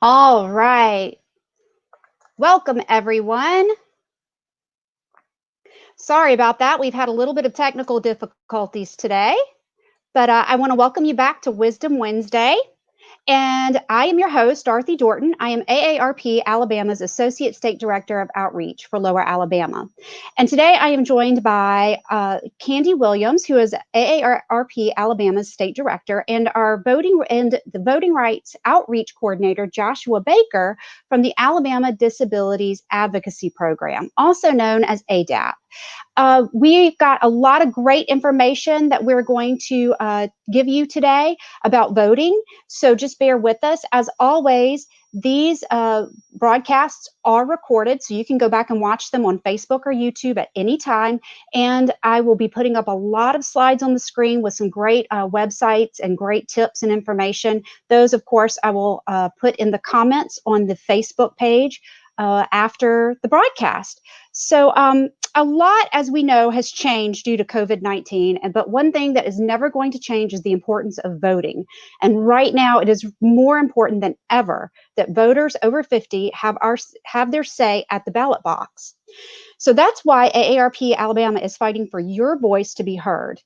All right. Welcome, everyone. Sorry about that. We've had a little bit of technical difficulties today, but I want to welcome you back to Wisdom Wednesday. And I am your host, Dorothy Dorton. I am AARP Alabama's Associate State Director of Outreach for Lower Alabama. And today I am joined by Candy Williams, who is AARP Alabama's State Director, and the Voting Rights Outreach Coordinator, Joshua Baker, from the Alabama Disabilities Advocacy Program, also known as ADAP. We've got a lot of great information that we're going to give you today about voting. So just bear with us. As always, these broadcasts are recorded, so you can go back and watch them on Facebook or YouTube at any time. And I will be putting up a lot of slides on the screen with some great websites and great tips and information. Those, of course, I will put in the comments on the Facebook page after the broadcast. So a lot, as we know, has changed due to COVID-19, but one thing that is never going to change is the importance of voting. And right now, it is more important than ever that voters over 50 have their say at the ballot box. So that's why AARP Alabama is fighting for your voice to be heard.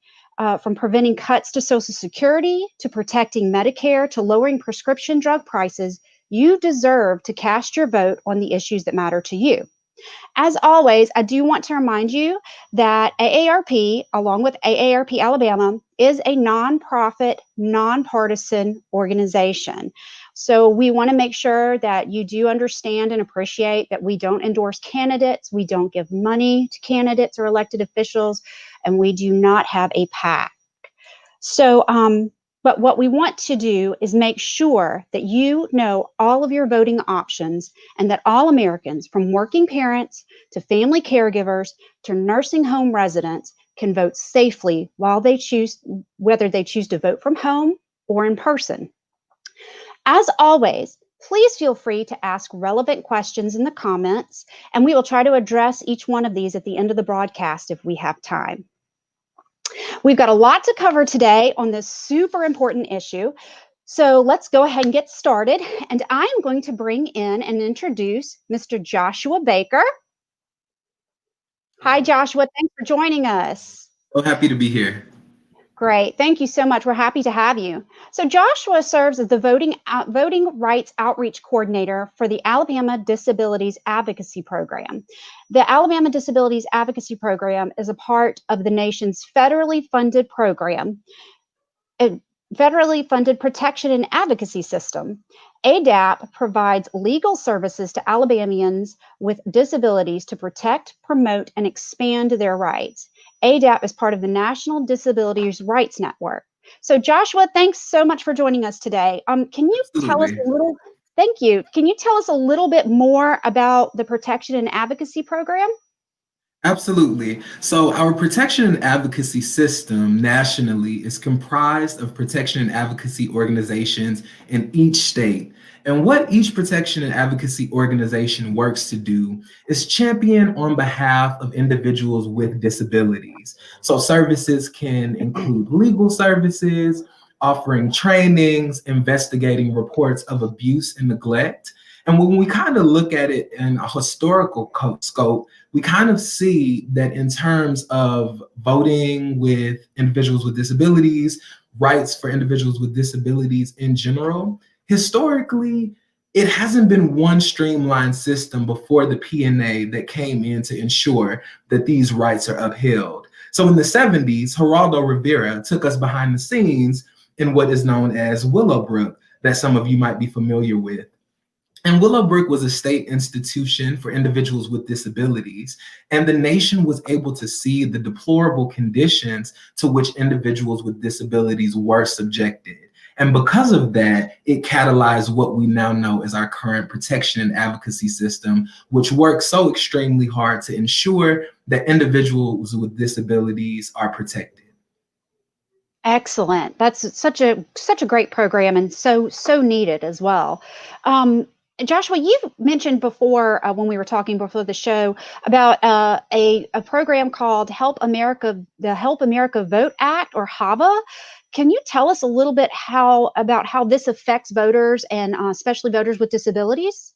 From preventing cuts to Social Security, to protecting Medicare, to lowering prescription drug prices, you deserve to cast your vote on the issues that matter to you. As always, I do want to remind you that AARP, along with AARP Alabama, is a nonprofit, nonpartisan organization. So we want to make sure that you do understand and appreciate that we don't endorse candidates, we don't give money to candidates or elected officials, and we do not have a PAC. So, but what we want to do is make sure that you know all of your voting options and that all Americans, from working parents to family caregivers to nursing home residents, can vote safely whether they choose to vote from home or in person. As always, please feel free to ask relevant questions in the comments, and we will try to address each one of these at the end of the broadcast if we have time. We've got a lot to cover today on this super important issue. So let's go ahead and get started. And I'm going to bring in and introduce Mr. Joshua Baker. Hi, Joshua. Thanks for joining us. So happy to be here. Great. Thank you so much. We're happy to have you. So Joshua serves as the Voting Rights Outreach Coordinator for the Alabama Disabilities Advocacy Program. The Alabama Disabilities Advocacy Program is a part of the nation's federally funded program, a federally funded protection and advocacy system. ADAP provides legal services to Alabamians with disabilities to protect, promote, and expand their rights. ADAP is part of the National Disabilities Rights Network. So Joshua, thanks so much for joining us today. Can you tell us a little, thank you. Can you tell us a little bit more about the Protection and Advocacy Program? Absolutely. So our protection and advocacy system nationally is comprised of protection and advocacy organizations in each state. And what each protection and advocacy organization works to do is champion on behalf of individuals with disabilities. So services can include legal services, offering trainings, investigating reports of abuse and neglect. And when we kind of look at it in a historical scope, we kind of see that in terms of voting with individuals with disabilities, rights for individuals with disabilities in general, historically, it hasn't been one streamlined system before the P&A that came in to ensure that these rights are upheld. So in the 70s, Geraldo Rivera took us behind the scenes in what is known as Willowbrook, that some of you might be familiar with. And Willowbrook was a state institution for individuals with disabilities, and the nation was able to see the deplorable conditions to which individuals with disabilities were subjected. And because of that, it catalyzed what we now know as our current protection and advocacy system, which works so extremely hard to ensure that individuals with disabilities are protected. Excellent. That's such a great program and so needed as well. Joshua, you've mentioned before when we were talking before the show about a program called the Help America Vote Act, or HAVA. Can you tell us a little bit about how this affects voters, and especially voters with disabilities?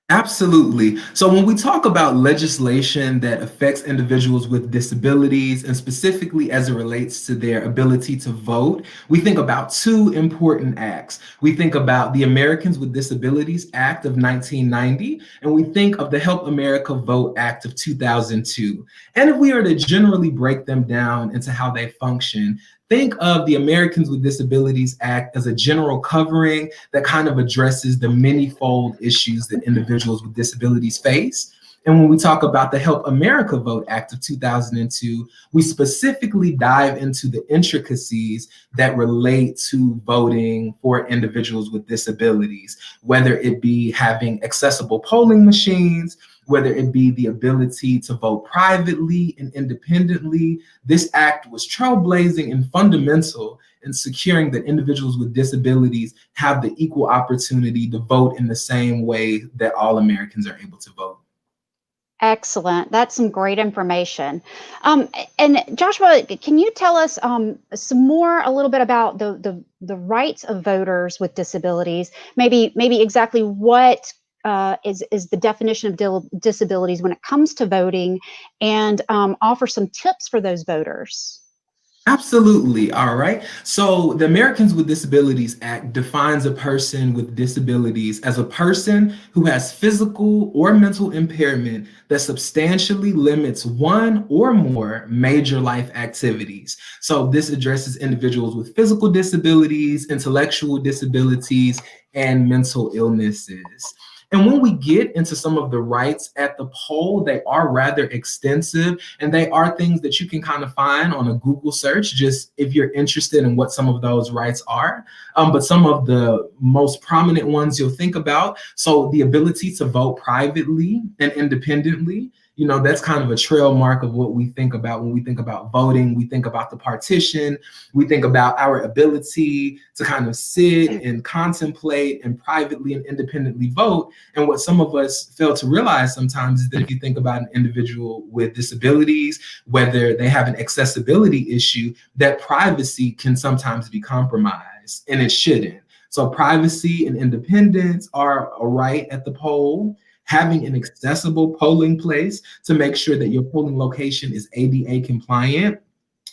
Absolutely. So when we talk about legislation that affects individuals with disabilities, and specifically as it relates to their ability to vote, we think about two important acts. We think about the Americans with Disabilities Act of 1990, and we think of the Help America Vote Act of 2002. And if we are to generally break them down into how they function, think of the Americans with Disabilities Act as a general covering that kind of addresses the many-fold issues that individuals with disabilities face. And when we talk about the Help America Vote Act of 2002, we specifically dive into the intricacies that relate to voting for individuals with disabilities, whether it be having accessible polling machines, whether it be the ability to vote privately and independently. This act was trailblazing and fundamental in securing that individuals with disabilities have the equal opportunity to vote in the same way that all Americans are able to vote. Excellent. That's some great information. Um, and Joshua, can you tell us some more, a little bit about the rights of voters with disabilities? Maybe exactly what is the definition of disabilities when it comes to voting, and offer some tips for those voters. Absolutely. All right. So the Americans with Disabilities Act defines a person with disabilities as a person who has physical or mental impairment that substantially limits one or more major life activities. So this addresses individuals with physical disabilities, intellectual disabilities, and mental illnesses. And when we get into some of the rights at the poll, they are rather extensive, and they are things that you can kind of find on a Google search, just if you're interested in what some of those rights are. But some of the most prominent ones you'll think about. So the ability to vote privately and independently. That's kind of a trail mark of what we think about when we think about voting. We think about the partition. We think about our ability to kind of sit and contemplate and privately and independently vote. And what some of us fail to realize sometimes is that if you think about an individual with disabilities, whether they have an accessibility issue, that privacy can sometimes be compromised, and it shouldn't. So privacy and independence are a right at the poll. Having an accessible polling place to make sure that your polling location is ADA compliant,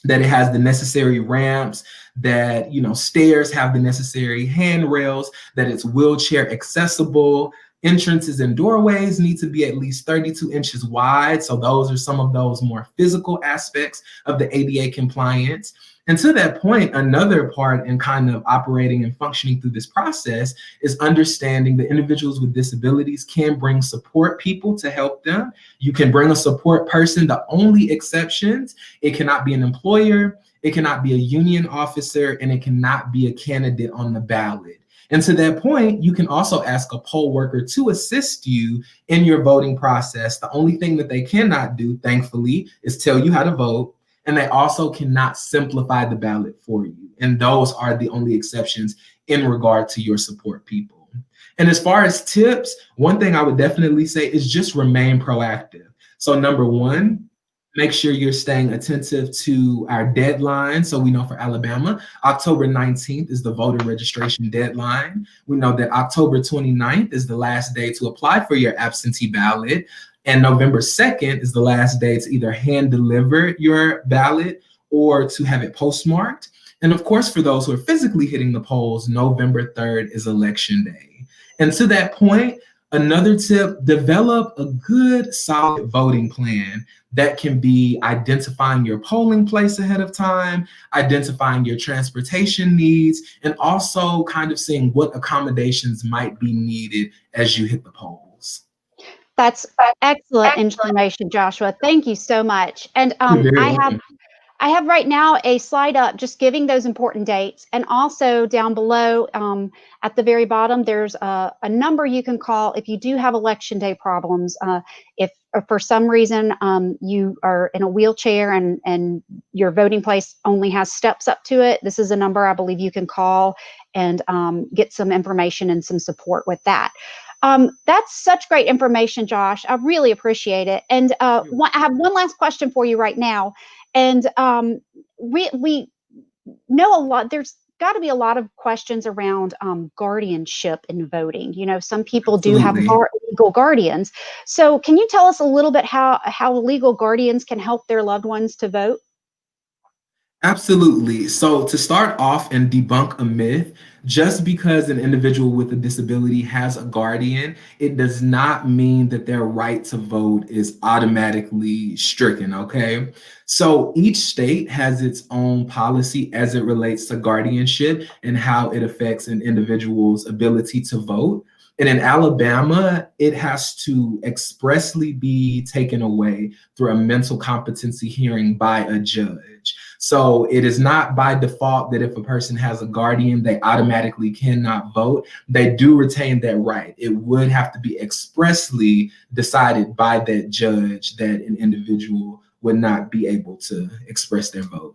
that it has the necessary ramps, that stairs have the necessary handrails, that it's wheelchair accessible. Entrances and doorways need to be at least 32 inches wide. So those are some of those more physical aspects of the ADA compliance. And to that point, another part in kind of operating and functioning through this process is understanding that individuals with disabilities can bring support people to help them. You can bring a support person. The only exceptions, it cannot be an employer, it cannot be a union officer, and it cannot be a candidate on the ballot. And to that point, you can also ask a poll worker to assist you in your voting process. The only thing that they cannot do, thankfully, is tell you how to vote. And they also cannot simplify the ballot for you. And those are the only exceptions in regard to your support people. And as far as tips, one thing I would definitely say is just remain proactive. So number one, make sure you're staying attentive to our deadline. So we know for Alabama, October 19th is the voter registration deadline. We know that October 29th is the last day to apply for your absentee ballot. And November 2nd is the last day to either hand deliver your ballot or to have it postmarked. And of course, for those who are physically hitting the polls, November 3rd is election day. And to that point, another tip, develop a good, solid voting plan that can be identifying your polling place ahead of time, identifying your transportation needs, and also kind of seeing what accommodations might be needed as you hit the polls. That's excellent information, Joshua. Thank you so much. And You're very welcome. I have right now a slide up just giving those important dates. And also down below at the very bottom, there's a number you can call if you do have election day problems. If for some reason you are in a wheelchair and your voting place only has steps up to it, this is a number I believe you can call and get some information and some support with that. That's such great information, Josh. I really appreciate it. And I have one last question for you right now. And we know a lot. There's got to be a lot of questions around guardianship in voting. You know, some people do have Absolutely. legal guardians. So, can you tell us a little bit how legal guardians can help their loved ones to vote? Absolutely. So, to start off and debunk a myth, just because an individual with a disability has a guardian, it does not mean that their right to vote is automatically stricken, okay? So, each state has its own policy as it relates to guardianship and how it affects an individual's ability to vote. And in Alabama, it has to expressly be taken away through a mental competency hearing by a judge. So it is not by default that if a person has a guardian, they automatically cannot vote. They do retain that right. It would have to be expressly decided by that judge that an individual would not be able to express their vote.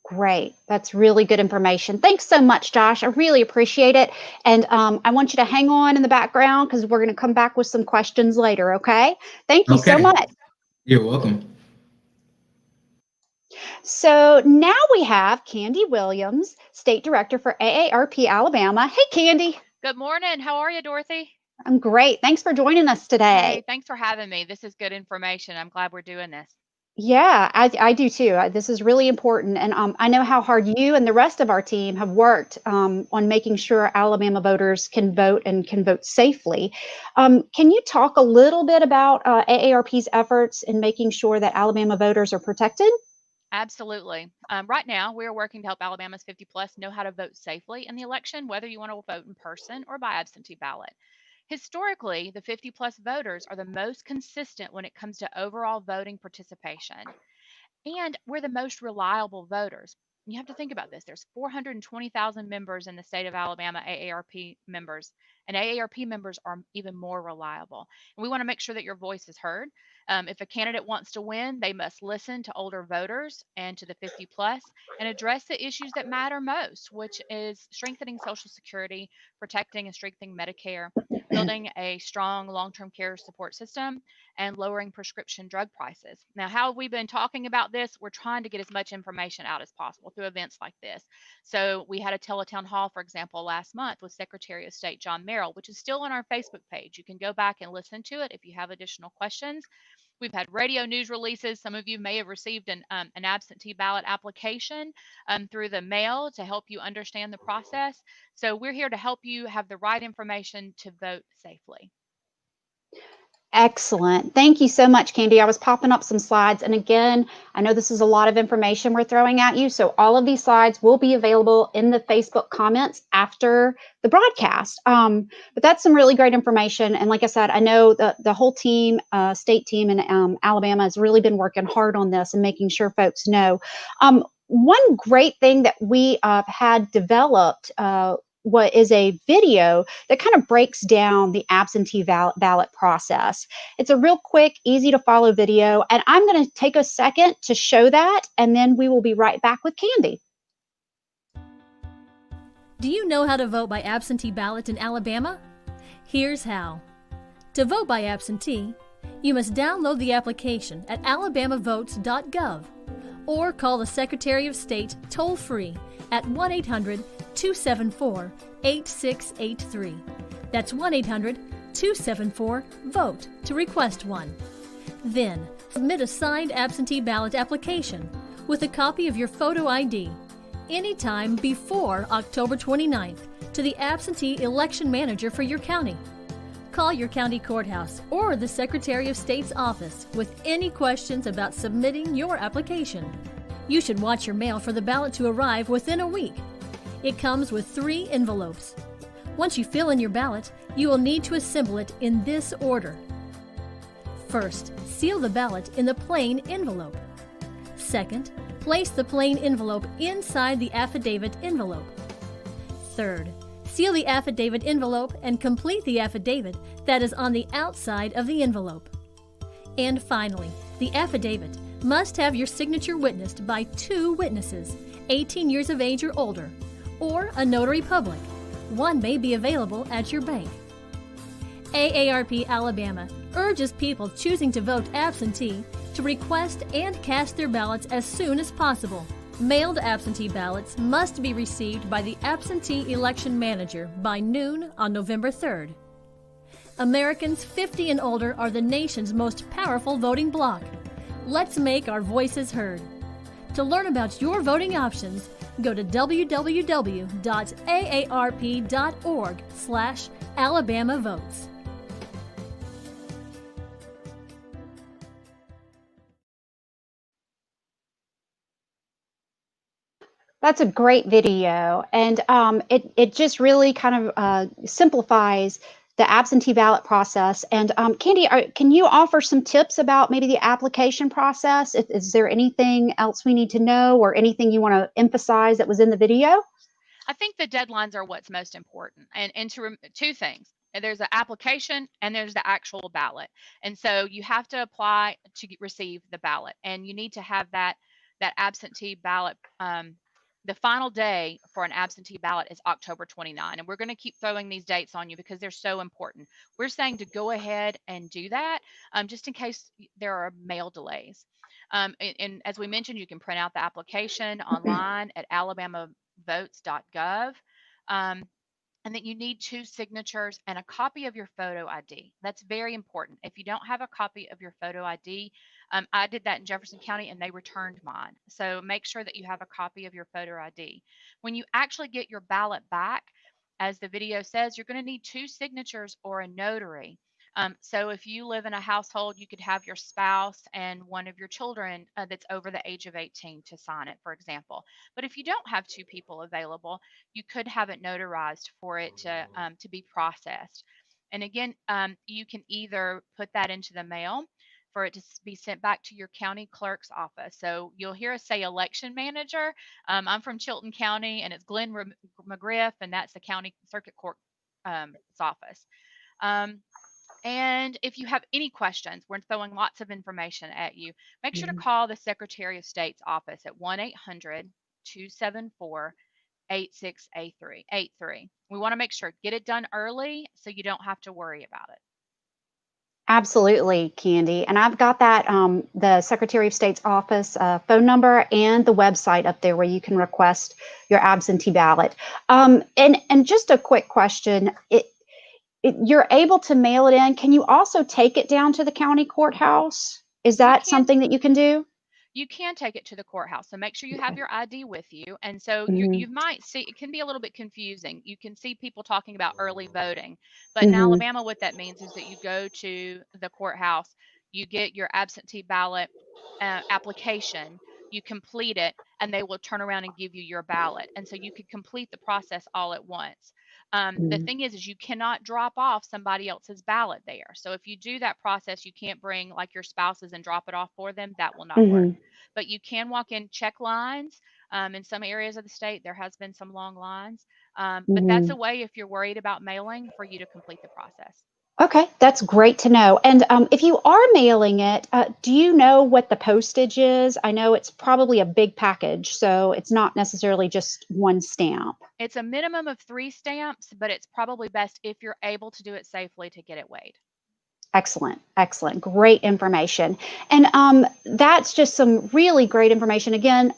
Great. That's really good information. Thanks so much, Josh. I really appreciate it. And I want you to hang on in the background because we're going to come back with some questions later. Okay. Thank you so Okay, much. you're welcome. So now we have Candy Williams, State Director for AARP Alabama. Hey, Candy. Good morning. How are you, Dorothy? I'm great. Thanks for joining us today. Hey, thanks for having me. This is good information. I'm glad we're doing this. Yeah, I do too. This is really important. And I know how hard you and the rest of our team have worked on making sure Alabama voters can vote and can vote safely. Can you talk a little bit about AARP's efforts in making sure that Alabama voters are protected? Absolutely. Right now, we're working to help Alabama's 50 plus know how to vote safely in the election, whether you want to vote in person or by absentee ballot. Historically, the 50 plus voters are the most consistent when it comes to overall voting participation. And we're the most reliable voters. You have to think about this. There's 420,000 members in the state of Alabama, AARP members, and AARP members are even more reliable. And we want to make sure that your voice is heard. If a candidate wants to win, they must listen to older voters and to the 50 plus and address the issues that matter most, which is strengthening Social Security, protecting and strengthening Medicare, building a strong long-term care support system, and lowering prescription drug prices. Now, how have we been talking about this? We're trying to get as much information out as possible through events like this. So we had a teletown hall, for example, last month with Secretary of State John Merrill, which is still on our Facebook page. You can go back and listen to it if you have additional questions. We've had radio news releases. Some of you may have received an absentee ballot application through the mail to help you understand the process. So we're here to help you have the right information to vote safely. Excellent. Thank you so much, Candy. I was popping up some slides. And again, I know this is a lot of information we're throwing at you. So all of these slides will be available in the Facebook comments after the broadcast. But that's some really great information. And like I said, I know the whole team, state team in Alabama has really been working hard on this and making sure folks know. One great thing that we had developed what is a video that kind of breaks down the absentee ballot process. It's a real quick, easy to follow video, and I'm going to take a second to show that, and then we will be right back with Candy. Do you know how to vote by absentee ballot in Alabama? Here's how. To vote by absentee, you must download the application at alabamavotes.gov or call the Secretary of State toll-free at 1-800-274-8683. That's 1-800-274-VOTE to request one. Then, submit a signed absentee ballot application with a copy of your photo ID anytime before October 29th to the absentee election manager for your county. Call your county courthouse or the Secretary of State's office with any questions about submitting your application. You should watch your mail for the ballot to arrive within a week. It comes with 3 envelopes. Once you fill in your ballot, you will need to assemble it in this order. First, seal the ballot in the plain envelope. Second, place the plain envelope inside the affidavit envelope. Third, seal the affidavit envelope and complete the affidavit that is on the outside of the envelope. And finally, the affidavit must have your signature witnessed by 2 witnesses, 18 years of age or older, or a notary public. One may be available at your bank. AARP Alabama urges people choosing to vote absentee to request and cast their ballots as soon as possible. Mailed absentee ballots must be received by the absentee election manager by noon on November 3rd. Americans 50 and older are the nation's most powerful voting bloc. Let's make our voices heard. To learn about your voting options, go to www.aarp.org/Alabama Votes. That's a great video, and it just really kind of simplifies the absentee ballot process. And Candy, can you offer some tips about maybe the application process? Is there anything else we need to know, or anything you want to emphasize that was in the video? I think the deadlines are what's most important. And two things. There's an application and there's the actual ballot. And so you have to apply to receive the ballot, and you need to have that absentee ballot. The final day for an absentee ballot is October 29, and we're going to keep throwing these dates on you because they're so important. We're saying to go ahead and do that, just in case there are mail delays. And as we mentioned, you can print out the application online at alabamavotes.gov. Um, and that you need 2 signatures and a copy of your photo ID. That's very important. If you don't have a copy of your photo ID, I did that in Jefferson County and they returned mine. So make sure that you have a copy of your photo ID. When you actually get your ballot back, as the video says, you're going to need 2 signatures or a notary. So if you live in a household, you could have your spouse and one of your children that's over the age of 18 to sign it, for example. But if you don't have 2 people available, you could have it notarized for it to be processed. And again, you can either put that into the mail for it to be sent back to your county clerk's office. So you'll hear us say election manager. I'm from Chilton County, and it's Glenn McGriff, and that's the county circuit court office. Um, and if you have any questions, we're throwing lots of information at you. Make sure to call the Secretary of State's office at 1-800-274-8683. We want to make sure get it done early so you don't have to worry about it. Absolutely, Candy. And I've got that the Secretary of State's office phone number and the website up there where you can request your absentee ballot. And just a quick question: you're able to mail it in. Can you also take it down to the county courthouse? Is You that can something that you can do? you can take it to the courthouse. So make sure you have Okay. your ID with you. And so Hmm. you might see it can be a little bit confusing. You can see people talking about early voting, but in Hmm. Alabama, what that means is that you go to the courthouse, you get your absentee ballot application, you complete it, and they will turn around and give you your ballot. And so you could complete the process all at once. The thing is you cannot drop off somebody else's ballot there. So if you do that process, you can't bring like your spouses and drop it off for them. That will not work. Hmm. But you can walk in, check lines. In some areas of the state, there has been some long lines. But that's Hmm. a way if you're worried about mailing for you to complete the process. Okay, that's great to know. And if you are mailing it, do you know what the postage is? I know it's probably a big package, so it's not necessarily just one stamp. It's a minimum of 3 stamps, but it's probably best if you're able to do it safely to get it weighed. Excellent, excellent, great information. And that's just some really great information. Again,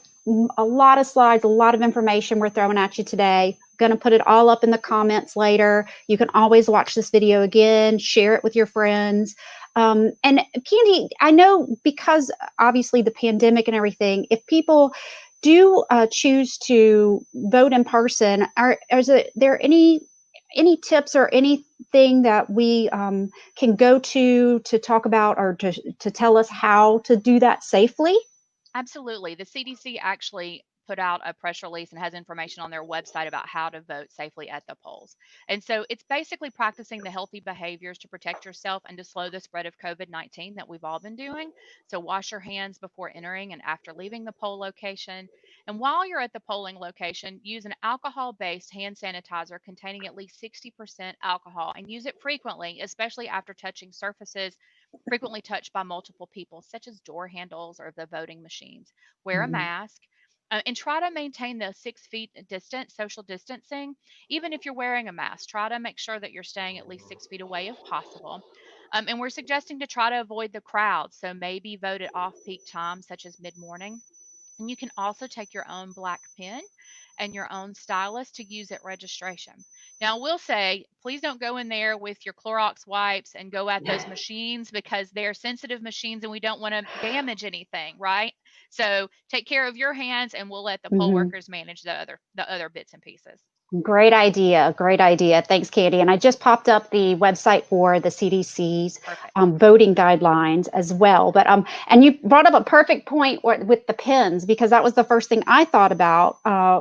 a lot of slides, a lot of information we're throwing at you today. Going to put it all up in the comments later. You can always watch this video again, share it with your friends. And Candy, I know because obviously the pandemic and everything, if people do choose to vote in person, is there any tips or anything that we can go to talk about, or to tell us how to do that safely? Absolutely. The CDC actually put out a press release and has information on their website about how to vote safely at the polls. And so it's basically practicing the healthy behaviors to protect yourself and to slow the spread of COVID-19 that we've all been doing. So wash your hands before entering and after leaving the poll location. And while you're at the polling location, use an alcohol based hand sanitizer containing at least 60% alcohol and use it frequently, especially after touching surfaces frequently touched by multiple people, such as door handles or the voting machines. Wear a Mhm. mask. And try to maintain the 6 feet distance, social distancing. Even if you're wearing a mask, try to make sure that you're staying at least 6 feet away if possible. And we're suggesting to try to avoid the crowd. So maybe vote at off peak times, such as mid morning. And you can also take your own black pen and your own stylus to use at registration. Now, I will say, please don't go in there with your Clorox wipes and go at those machines because they're sensitive machines and we don't want to damage anything, right? So take care of your hands and we'll let the poll Mhm. workers manage the other bits and pieces. Great idea. Great idea. Thanks, Candy. And I just popped up the website for the CDC's Perfect. voting guidelines as well. But and you brought up a perfect point with the pens, because that was the first thing I thought about.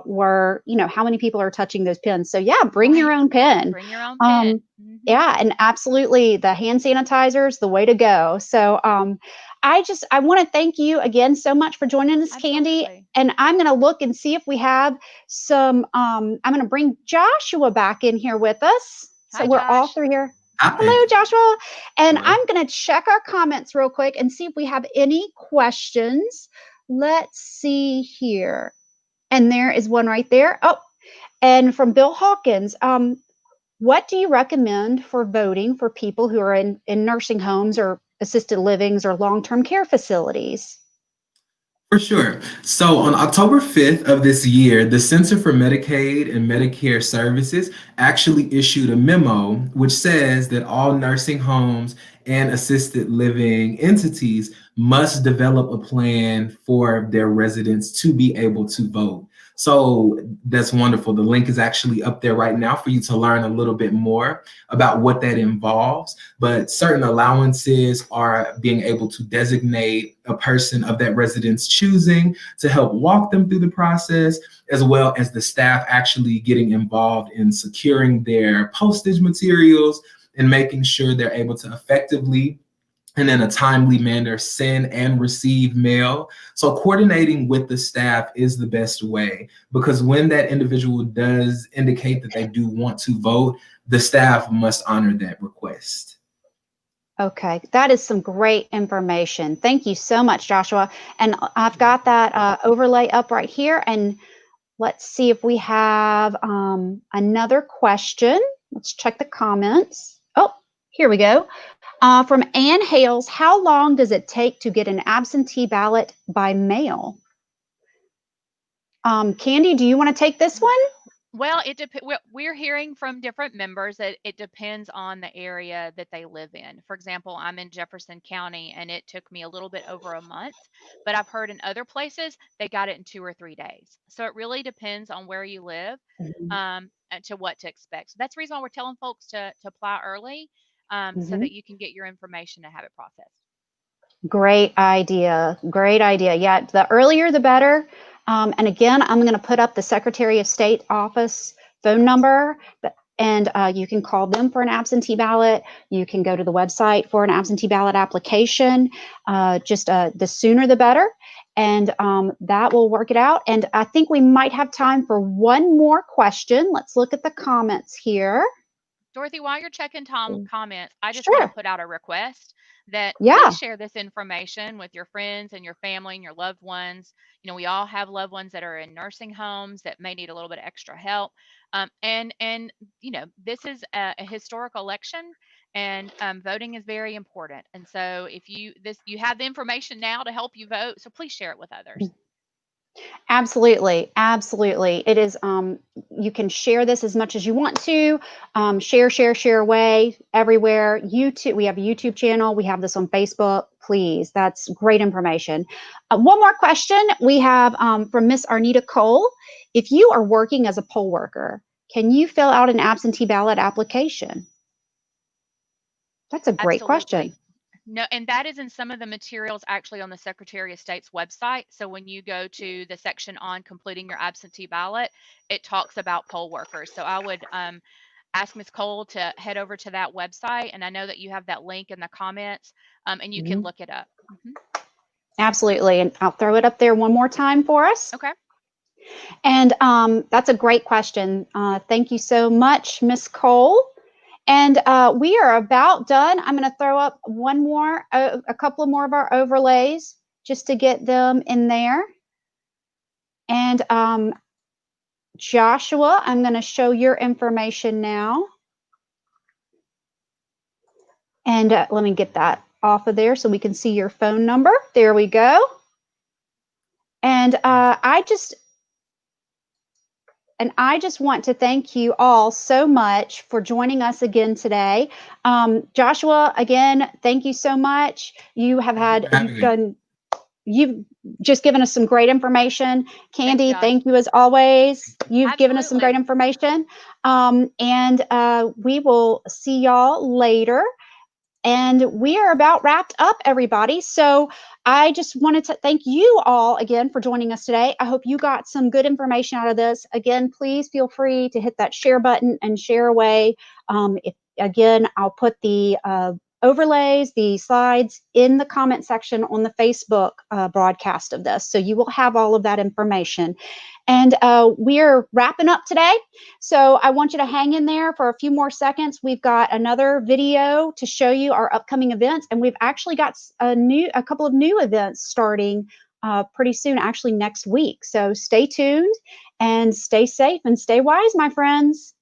Were how many people are touching those pens? So yeah, bring your Right. own pen. Bring your own pen. Um, yeah, and absolutely, the hand sanitizer is the way to go. So I want to thank you again so much for joining us, Candy. Absolutely. And I'm going to look and see if we have some. I'm going to bring Joshua back in here with us. So Hi, we're all Josh. through here. Hi. Hello, Joshua. And Hello. I'm going to check our comments real quick and see if we have any questions. Let's see here. And there is one right there. Oh, and from Bill Hawkins. What do you recommend for voting for people who are in nursing homes or assisted livings or long-term care facilities? For sure. So on October 5th of this year, the Center for Medicaid and Medicare Services actually issued a memo which says that all nursing homes and assisted living entities must develop a plan for their residents to be able to vote. So that's wonderful. The link is actually up there right now for you to learn a little bit more about what that involves. But certain allowances are being able to designate a person of that resident's choosing to help walk them through the process, as well as the staff actually getting involved in securing their postage materials and making sure they're able to effectively and in a timely manner send and receive mail. So coordinating with the staff is the best way, because when that individual does indicate that they do want to vote, the staff must honor that request. Okay, that is some great information. Thank you so much, Joshua. And I've got that overlay up right here. And let's see if we have another question. Let's check the comments. Oh, here we go. From Ann Hales, how long does it take to get an absentee ballot by mail? Candy, do you want to take this one? Well, we're hearing from different members that it depends on the area that they live in. For example, I'm in Jefferson County and it took me a little bit over a month, but I've heard in other places they got it in 2 or 3 days. So it really depends on where you live, Mhm. and to what to expect. So that's the reason why we're telling folks to apply early, so Mhm. that you can get your information and have it processed. Great idea. Great idea. Yeah, the earlier the better. And again, I'm going to put up the Secretary of State office phone number, and you can call them for an absentee ballot. You can go to the website for an absentee ballot application. Just the sooner the better. And that will work it out. And I think we might have time for one more question. Let's look at the comments here. Dorothy, while you're checking comments, I just want to Sure. put out a request that Yeah. please share this information with your friends and your family and your loved ones. We all have loved ones that are in nursing homes that may need a little bit of extra help. And this is a historic election, and voting is very important. And so if you have the information now to help you vote, so please share it with others. Absolutely, absolutely. It is. You can share this as much as you want to. Share away everywhere. YouTube. We have a YouTube channel. We have this on Facebook. Please, that's great information. One more question we have from Miss Arnita Cole. If you are working as a poll worker, can you fill out an absentee ballot application? That's a great question. Absolutely. No, and that is in some of the materials actually on the Secretary of State's website. So when you go to the section on completing your absentee ballot, it talks about poll workers. So I would ask Ms. Cole to head over to that website. And I know that you have that link in the comments, and you can Mhm. look it up. Absolutely, and I'll throw it up there one more time for us. Okay. And that's a great question. Thank you so much, Miss Cole. And we are about done. I'm going to throw up a couple of more of our overlays just to get them in there. And Joshua, I'm going to show your information now. And let me get that off of there so we can see your phone number. There we go. And I just want to thank you all so much for joining us again today. Joshua, again, thank you so much. You have you've just given us some great information. Candy, thank you as always. You've given us some great information. And we will see y'all later. And we are about wrapped up, everybody. So I just wanted to thank you all again for joining us today. I hope you got some good information out of this. Again, please feel free to hit that share button and share away. Again, I'll put the overlays, the slides in the comment section on the Facebook broadcast of this. So you will have all of that information. And we're wrapping up today. So I want you to hang in there for a few more seconds. We've got another video to show you our upcoming events. And we've actually got a couple of new events starting pretty soon, actually next week. So stay tuned and stay safe and stay wise, my friends.